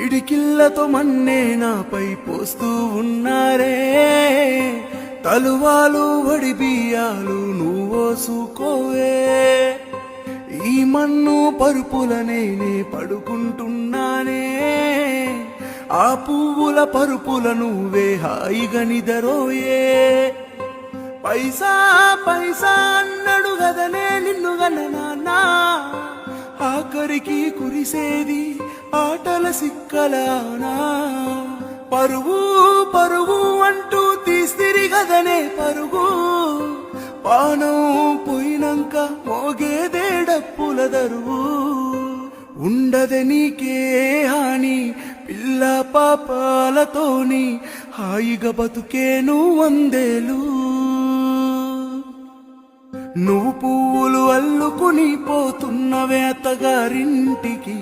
పిడికిళ్లతో మన్నే నాపై పోస్తూ ఉన్నారే, తలువాలు వడి బియ్యాలు నువ్వోసుకోవే. ఈ మన్ను పరుపుల నేనే పడుకుంటున్నానే, ఆ పువ్వుల పరుపుల నువ్వే హాయిగా నిదరోయే. పైసా పైసా అన్నడు గదనే నిన్ను గన్న నాన్న, ఆఖరికి కురిసేది ఆటల సిక్కలానా. పరువు పరువు అంటూ తీస్తిరి గదనే పరుగు, పానం పోయినంక మోగేదే డప్పుల దరువు. ఉండదే నీకే హాని పిల్ల పాపాలతోని, హాయిగా బతుకేను వందేలు. నువ్వు పువ్వులు అల్లుకుని పోతున్నవే అత్తగారింటికి,